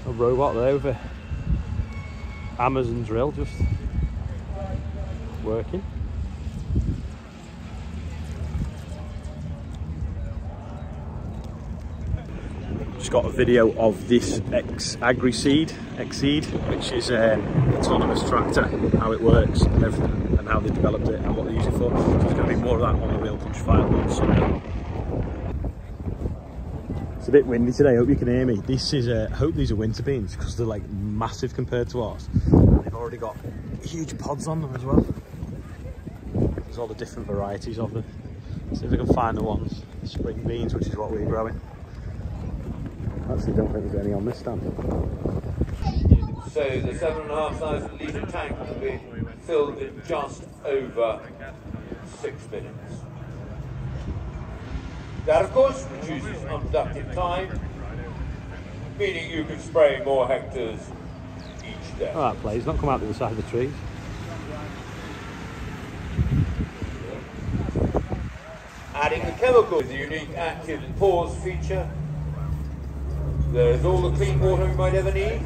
A robot there with a Amazon drill just working. Just got a video of this Exceed, which is an autonomous tractor, how it works and everything, and how they developed it and what they use it for. So there's going to be more of that on the Real Punch file on Sunday. It's a bit windy today, I hope you can hear me. This is, I hope these are winter beans because they're like massive compared to ours. And they've already got huge pods on them as well. There's all the different varieties of them. See if we can find the ones. Spring beans, which is what we're growing. Actually, don't think there's any on this stand. So the 7,500 litre tank will be filled in just over 6 minutes. That, of course, reduces unproductive time, meaning you can spray more hectares each day. Oh, that plays not come out the other side of the trees. Adding the chemical with the unique active pause feature. There's all the clean water you might ever need.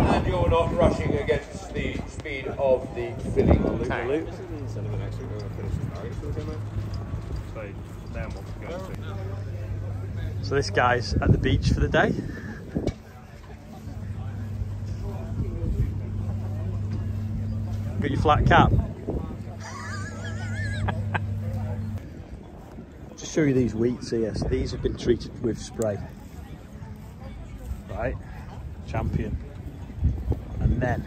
And you're not rushing against the speed of the filling tank. So this guy's at the beach for the day. Got your flat cap. Just show you these wheats here. So these have been treated with spray. Right, champion. And then,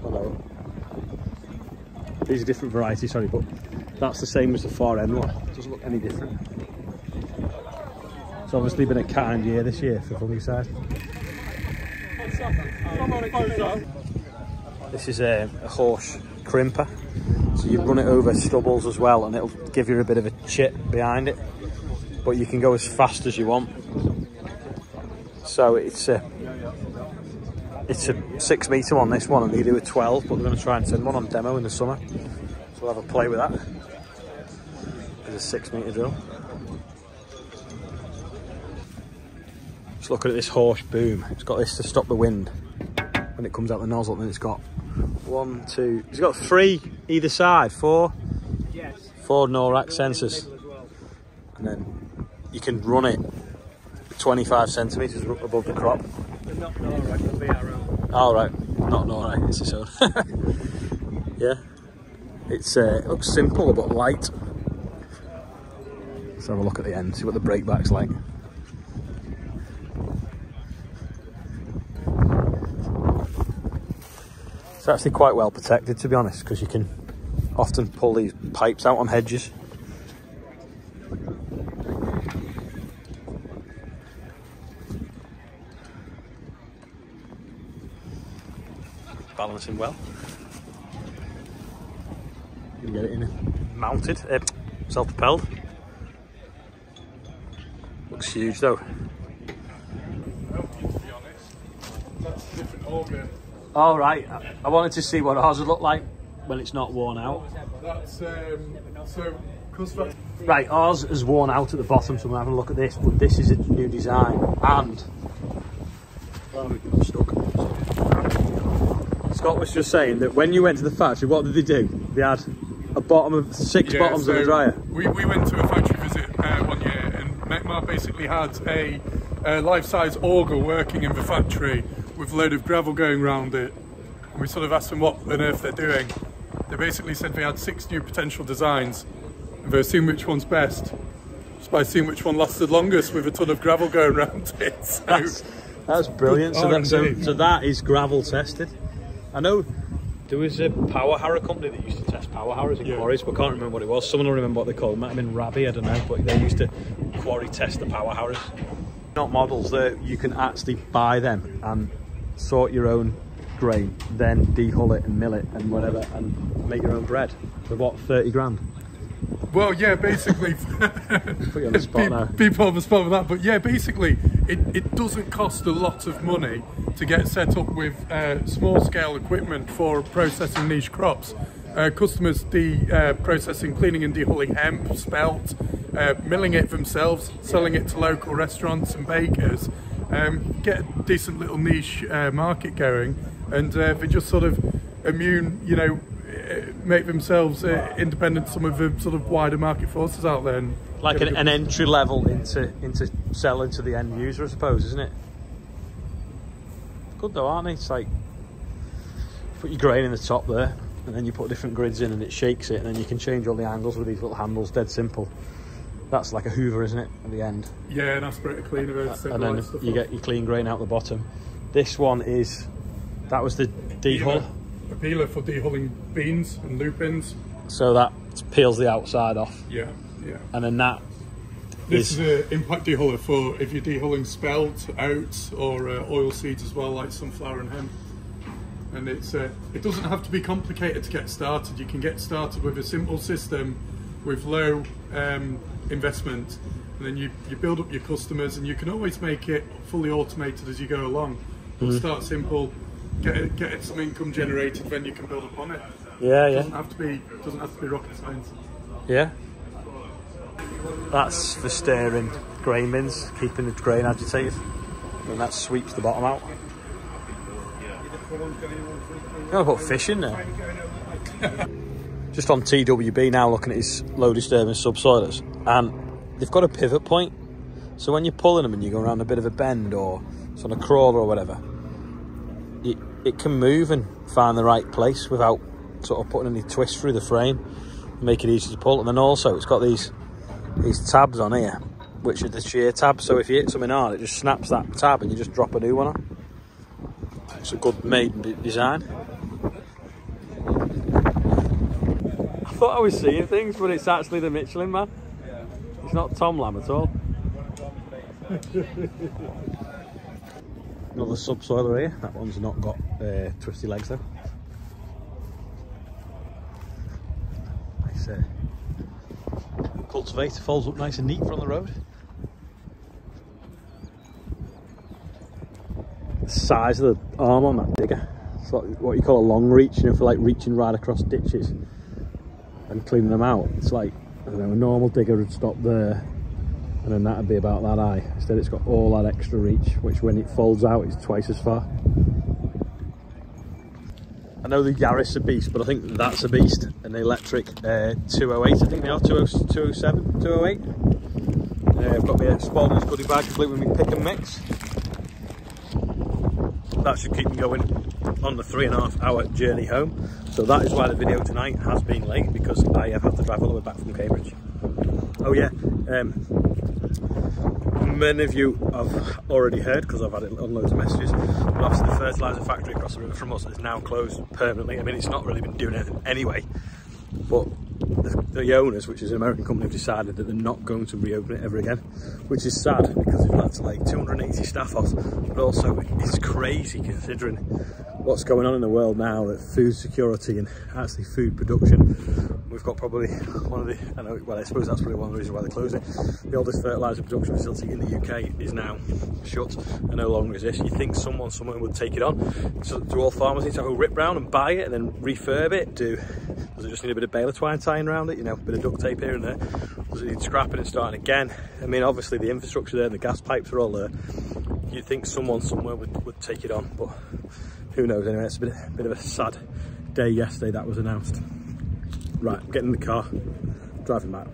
hello. These are different varieties, sorry, but that's the same as the far end one. It doesn't look any different. It's obviously been a kind year this year for fungicide. This is a horse crimper. So you run it over stubbles as well and it'll give you a bit of a chip behind it. But you can go as fast as you want. So it's a 6 metre one, this one, and they do a 12, but we're going to try and send one on demo in the summer. So we'll have a play with that. It's a 6 metre drill. Just looking at this horse boom. It's got this to stop the wind when it comes out the nozzle, and it's got 1, 2, it's got 3 either side, 4? Yes. 4 NORAC sensors. And then you can run it 25 centimetres above the crop. But not NORAC, the VRL. Oh right, not NORAC, it's its own. Yeah. It looks simple but light. Let's have a look at the end, see what the brake back's like. It's actually quite well protected, to be honest, because you can often pull these pipes out on hedges. Balancing well. You can get it in mounted, self-propelled. Looks huge though. All right, I wanted to see what ours would look like when it's not worn out. That's so right, ours is worn out at the bottom, so I'm having a look at this, but this is a new design. And I'm stuck. Scott was just saying that when you went to the factory, what did they do? They had a bottom of 6 bottoms of a dryer. We went to a factory visit one year, and Mekmar basically had a life-size auger working in the factory with a load of gravel going around it. And we sort of asked them what on earth they're doing. They basically said they had 6 new potential designs, and they were seeing which one's best, just by seeing which one lasted longest with a ton of gravel going around it. So, that's brilliant. So that is gravel tested. I know there was a power harrow company that used to test power harrows in quarries, but I can't remember what it was. Someone will remember what they called them. It might have been Rabbi, I don't know, but they used to quarry test the power harrows. Not models, you can actually buy them and sort your own grain, then dehull it and mill it and whatever, and make your own bread for what, 30 grand? Well, yeah, basically. Put you on the spot now. People on the spot with that, but yeah, basically, it doesn't cost a lot of money to get set up with small-scale equipment for processing niche crops. Customers processing, cleaning and dehulling hemp, spelt, milling it themselves, selling it to local restaurants and bakers, get a decent little niche market going, and they're just sort of immune, you know, make themselves independent some of the sort of wider market forces out there. And like an entry level into selling to the end user, I suppose, isn't it? Good though, aren't they? It's like, put your grain in the top there, and then you put different grids in and it shakes it, and then you can change all the angles with these little handles, dead simple. That's like a hoover, isn't it, at the end? Yeah, an aspirator cleaner. And then you get your clean grain out the bottom. This one is, that was the dehull. A peeler for dehulling beans and lupins. So that peels the outside off. Yeah, yeah. And then that This is an impact dehuller for if you're dehulling spelt, oats, or oil seeds as well, like sunflower and hemp. And it's it doesn't have to be complicated to get started. You can get started with a simple system with low investment, and then you build up your customers, and you can always make it fully automated as you go along. But start simple, get some income generated, then you can build upon it. Yeah, yeah. Doesn't have to be rocket science. Yeah. That's for stirring grain bins, keeping the grain agitated, and that sweeps the bottom out. I'm gonna put fish in there. Just on TWB now, looking at his low disturbing subsoilers, and they've got a pivot point. So when you're pulling them and you go around a bit of a bend or it's on a crawler or whatever, it can move and find the right place without sort of putting any twist through the frame, make it easy to pull. And then also it's got these tabs on here, which are the shear tabs. So if you hit something hard, it just snaps that tab and you just drop a new one on. It's a good made design. I thought I was seeing things, but it's actually the Michelin man. It's not Tom Lamb at all. Another subsoiler here. That one's not got twisty legs though. Nice cultivator, folds up nice and neat from the road. The size of the arm on that digger. It's like what you call a long reach, you know, for like reaching right across ditches and cleaning them out. It's like, I don't know, a normal digger would stop there and then that'd be about that high. Instead it's got all that extra reach, which when it folds out is twice as far. I know the Garrison Beast, but I think that's a beast. An electric 208, I think they are, 207, 208. I've got my Spalding's goodie bag complete with my pick and mix. That should keep me going on the 3.5 hour journey home. So that is why the video tonight has been late, because I have had to drive all the way back from Cambridge. Oh yeah, many of you have already heard, because I've had it on loads of messages, but obviously the fertiliser factory across the river from us is now closed permanently. I mean, it's not really been doing anything anyway, but the owners, which is an American company, have decided that they're not going to reopen it ever again, which is sad because they've let like 280 staff off, but also it's crazy considering what's going on in the world now, that food security and actually food production. We've got probably one of the, I suppose that's probably one of the reasons why they're closing. The oldest fertiliser production facility in the UK is now shut and no longer exists. You think someone somewhere would take it on? So do all farmers need to have a rip round and buy it and then refurb it? Does it just need a bit of baler twine tying around it, you know, a bit of duct tape here and there? Does it need scrapping and starting again? I mean, obviously the infrastructure there, the gas pipes are all there. You'd think someone somewhere would take it on, but who knows. Anyway, it's a bit of a sad day yesterday that was announced. Right, I'm getting in the car, driving back.